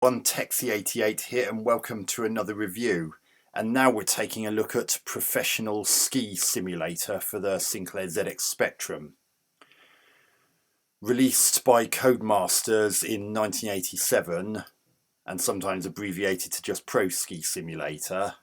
On Texie88 here, and welcome to another review. And now we're taking a look at Professional Ski Simulator for the Sinclair ZX Spectrum. Released by Codemasters in 1987 and sometimes abbreviated to just Pro Ski Simulator.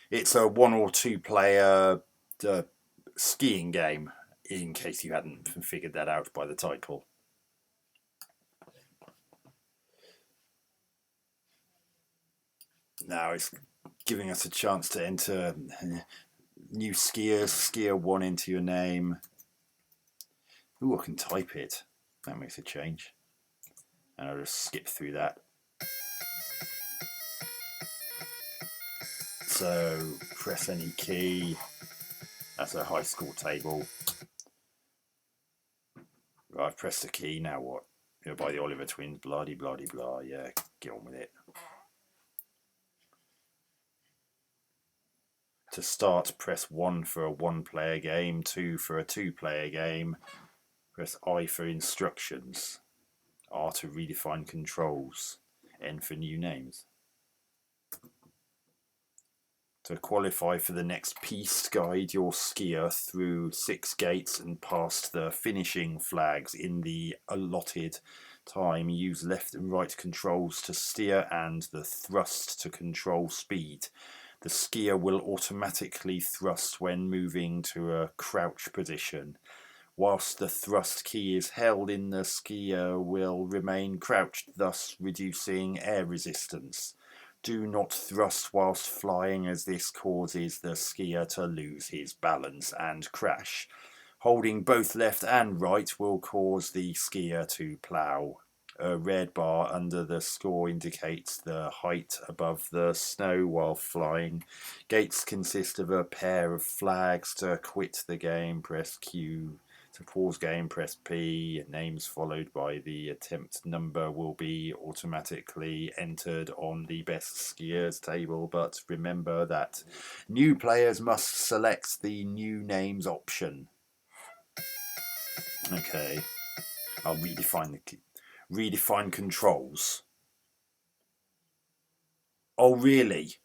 It's a 1 or 2 player skiing game, in case you hadn't figured that out by the title. Now it's giving us a chance to enter new skiers, skier 1 into your name. Ooh, I can type it. That makes a change. And I'll just skip through that. So press any key. That's a high school table. Right, I've pressed the key. Now what? By the Oliver Twins. Blah de blah de blah. Yeah, get on with it. To start, press 1 for a 1-player game, 2 for a 2-player game. Press I for instructions, R to redefine controls, N for new names. To qualify for the next piste, guide your skier through 6 gates and past the finishing flags in the allotted time. Use left and right controls to steer and the thrust to control speed. The skier will automatically thrust when moving to a crouch position. Whilst the thrust key is held in, the skier will remain crouched, thus reducing air resistance. Do not thrust whilst flying, as this causes the skier to lose his balance and crash. Holding both left and right will cause the skier to plough. A red bar under the score indicates the height above the snow while flying. Gates consist of a pair of flags. To quit the game, press Q. To pause game, press P. Names followed by the attempt number will be automatically entered on the best skiers table, but remember that new players must select the new names option. Okay, I'll redefine controls. Oh really?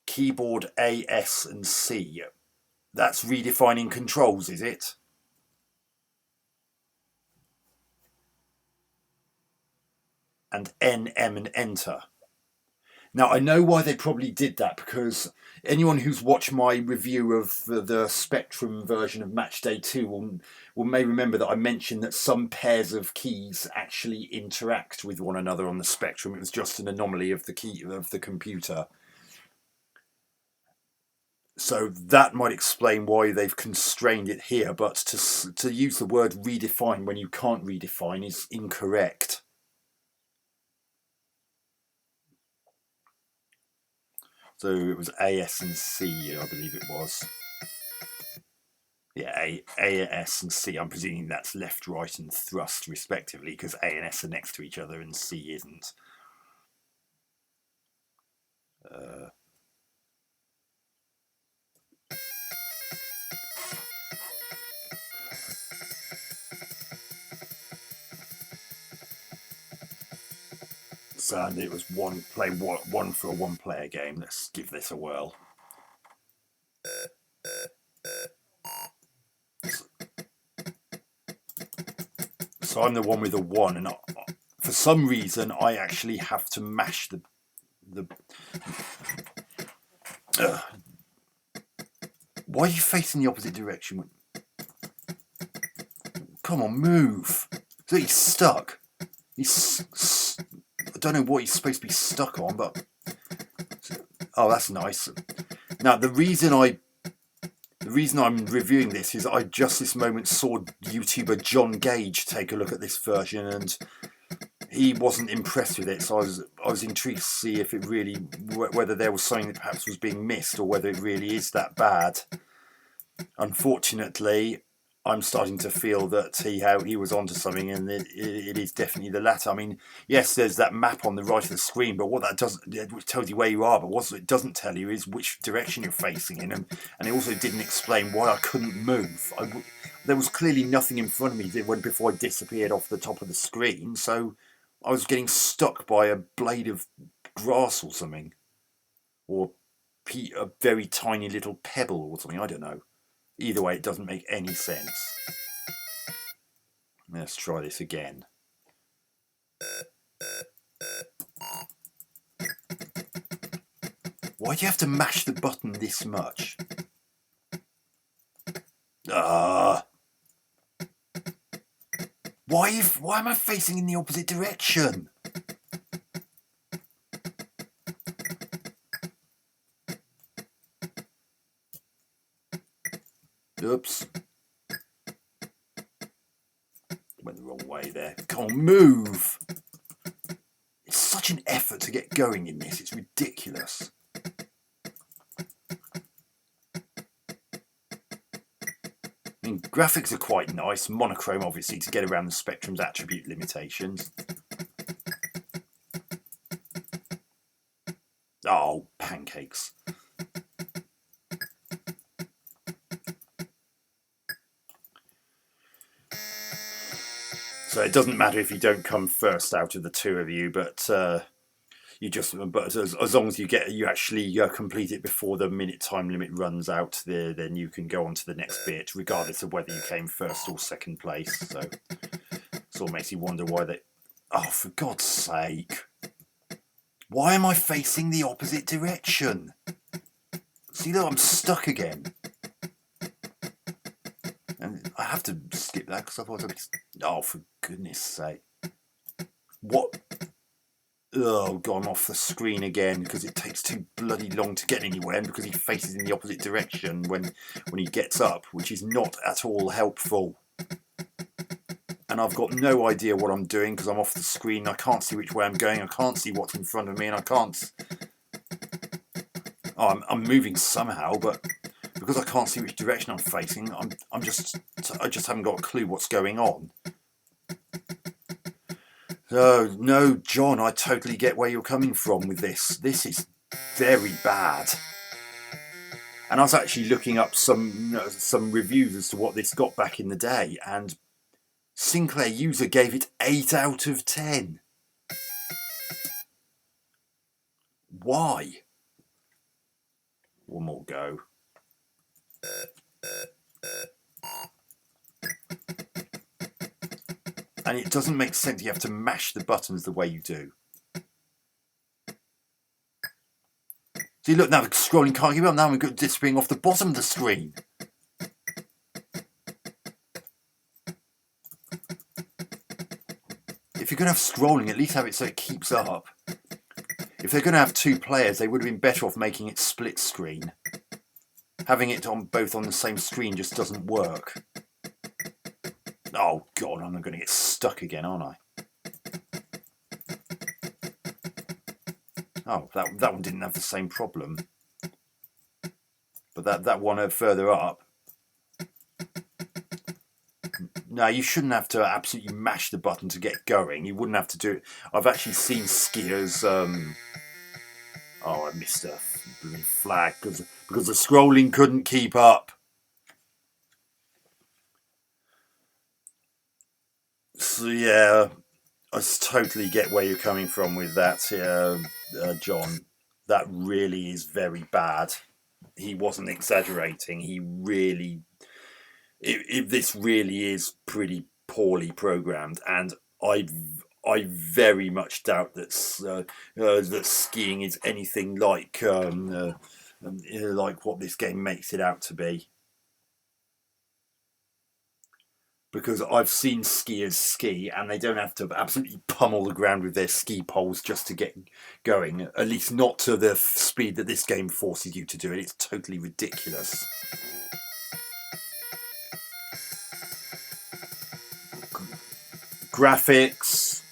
Keyboard A, S and C. That's redefining controls, is it? And N, M and enter. Now, I know why they probably did that, because anyone who's watched my review of the Spectrum version of Matchday 2 may remember that I mentioned that some pairs of keys actually interact with one another on the Spectrum. It was just an anomaly of the key of the computer. So that might explain why they've constrained it here, but to use the word redefine when you can't redefine is incorrect. So it was A, S and C, I believe it was. Yeah, A, S and C. I'm presuming that's left, right and thrust respectively, because A and S are next to each other and C isn't. So and it was one for a 1-player game. Let's give this a whirl. So I'm the one with the 1, and for some reason I actually have to mash the why are you facing the opposite direction? Come on, move. So he's stuck. I don't know what he's supposed to be stuck on, but oh, that's nice. Now the reason I'm reviewing this is I just this moment saw YouTuber John Gage take a look at this version, and he wasn't impressed with it. So I was intrigued to see if it really, whether there was something that perhaps was being missed, or whether it really is that bad. Unfortunately, I'm starting to feel that he was onto something, and it is definitely the latter. I mean, yes, there's that map on the right of the screen, but what that does, it tells you where you are, but what it doesn't tell you is which direction you're facing in, and it also didn't explain why I couldn't move. There was clearly nothing in front of me before I disappeared off the top of the screen, so I was getting stuck by a blade of grass or something, or a very tiny little pebble or something. I don't know. Either way, it doesn't make any sense. Let's try this again. Why do you have to mash the button this much? Why am I facing in the opposite direction? Oops. Went the wrong way there. Come on, move! It's such an effort to get going in this, it's ridiculous. I mean, graphics are quite nice, monochrome obviously to get around the spectrum's attribute limitations. Oh, pancakes. So it doesn't matter if you don't come first out of the two of you, but as long as you actually complete it before the minute time limit runs out, then you can go on to the next bit, regardless of whether you came first or second place. So it sort of makes you wonder why they. Oh, for God's sake! Why am I facing the opposite direction? See, look, I'm stuck again. And I have to skip that because otherwise I'll be... Oh, for goodness sake. What? Oh, God, I'm off the screen again because it takes too bloody long to get anywhere, and because he faces in the opposite direction when he gets up, which is not at all helpful. And I've got no idea what I'm doing because I'm off the screen. I can't see which way I'm going. I can't see what's in front of me, and I can't... Oh, I'm moving somehow, but... because I can't see which direction I'm facing, I just haven't got a clue what's going on. Oh, no, John, I totally get where you're coming from with this. This is very bad. And I was actually looking up some reviews as to what this got back in the day, and Sinclair User gave it 8 out of 10. Why? One more go. And it doesn't make sense you have to mash the buttons the way you do. See, look, now the scrolling can't keep up. Now we've got disappearing off the bottom of the screen. If you're going to have scrolling, at least have it so it keeps up. If they're going to have 2 players, they would have been better off making it split screen. Having it both on the same screen just doesn't work. Oh, God, I'm going to get stuck again, aren't I? Oh, that one didn't have the same problem. But that one further up. No, you shouldn't have to absolutely mash the button to get going. You wouldn't have to do it. I've actually seen skiers... Oh, I missed a flag because the scrolling couldn't keep up. So yeah, I totally get where you're coming from with that, John. That really is very bad. He wasn't exaggerating. He really, this really is pretty poorly programmed, and I very much doubt that skiing is anything like what this game makes it out to be. Because I've seen skiers ski and they don't have to absolutely pummel the ground with their ski poles just to get going. At least not to the speed that this game forces you to do it. It's totally ridiculous. Graphics.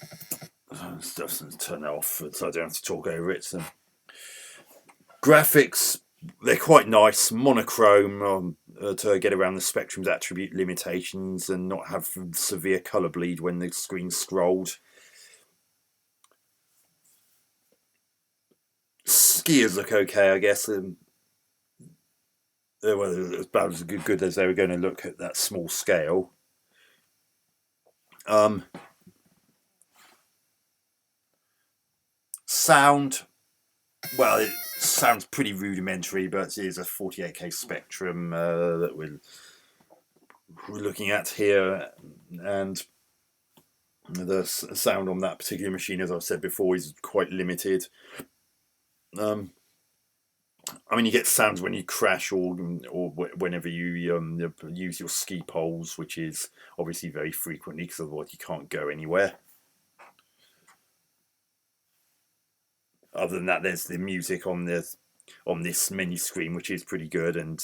Just turn that off so I don't have to talk over it. So. Graphics, they're quite nice, monochrome to get around the spectrum's attribute limitations and not have severe colour bleed when the screen's scrolled. Skiers look okay, I guess. Well, about as good as they were going to look at that small scale. Sound, well, it sounds pretty rudimentary, but it is a 48K Spectrum that we're looking at here, and the sound on that particular machine, as I've said before, is quite limited. I mean, you get sounds when you crash or whenever you use your ski poles, which is obviously very frequently, because otherwise you can't go anywhere. Other than that, there's the music on this menu screen, which is pretty good, and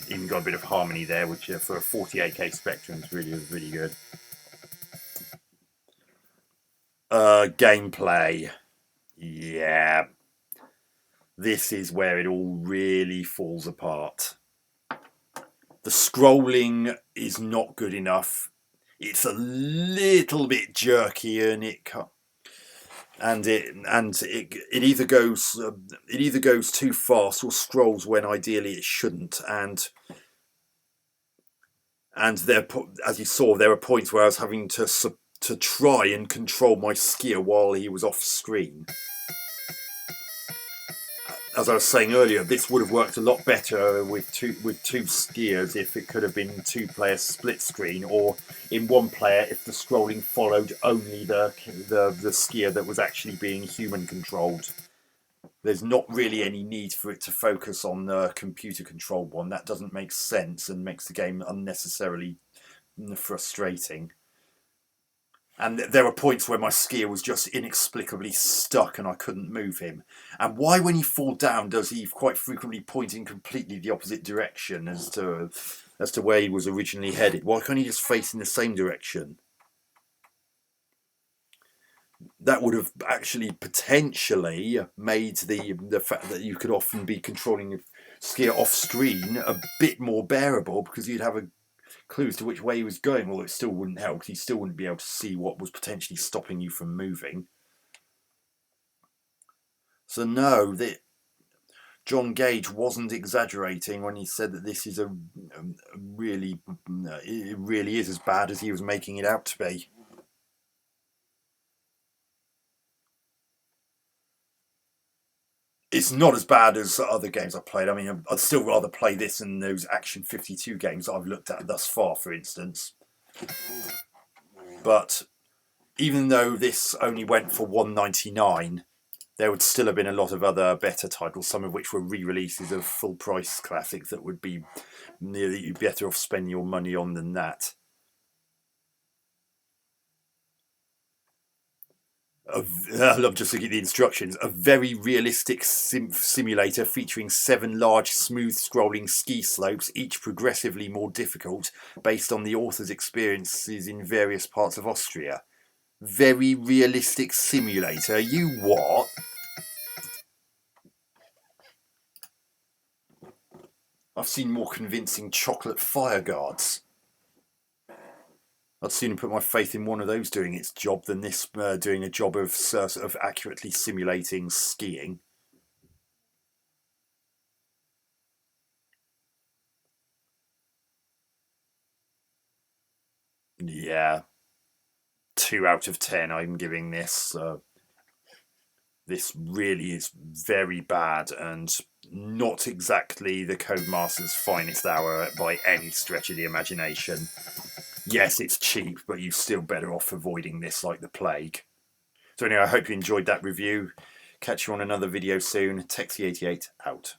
even got a bit of harmony there, which for a 48K Spectrum is really good. Gameplay, yeah, this is where it all really falls apart. The scrolling is not good enough. It's a little bit jerky, and it either goes too fast or scrolls when ideally it shouldn't. And there, as you saw, there are points where I was having to try and control my skier while he was off screen. As I was saying earlier, this would have worked a lot better with two skiers if it could have been 2-player split screen, or in 1 player if the scrolling followed only the skier that was actually being human controlled. There's not really any need for it to focus on the computer controlled one. That doesn't make sense and makes the game unnecessarily frustrating. And there were points where my skier was just inexplicably stuck and I couldn't move him. And why, when he falls down, does he quite frequently point in completely the opposite direction as to where he was originally headed? Why can't he just face in the same direction? That would have actually potentially made the fact that you could often be controlling the skier off screen a bit more bearable, because you'd have a clue as to which way he was going, although it still wouldn't help, because he still wouldn't be able to see what was potentially stopping you from moving. So no, John Gage wasn't exaggerating when he said that this is it really is as bad as he was making it out to be. It's not as bad as other games I've played. I mean, I'd still rather play this than those Action 52 games I've looked at thus far, for instance. But even though this only went for $1.99, there would still have been a lot of other better titles, some of which were re-releases of full-price classics that would be nearly better off spending your money on than that. I love just looking at the instructions. A very realistic simulator featuring 7 large, smooth-scrolling ski slopes, each progressively more difficult, based on the author's experiences in various parts of Austria. Very realistic simulator? You what? I've seen more convincing chocolate fire guards. I'd sooner put my faith in one of those doing its job than this doing a job of sort of accurately simulating skiing. Yeah, 2 out of 10 I'm giving this. This really is very bad and not exactly the Codemaster's finest hour by any stretch of the imagination. Yes, it's cheap, but you're still better off avoiding this like the plague. So anyway, I hope you enjoyed that review. Catch you on another video soon. Texie88 out.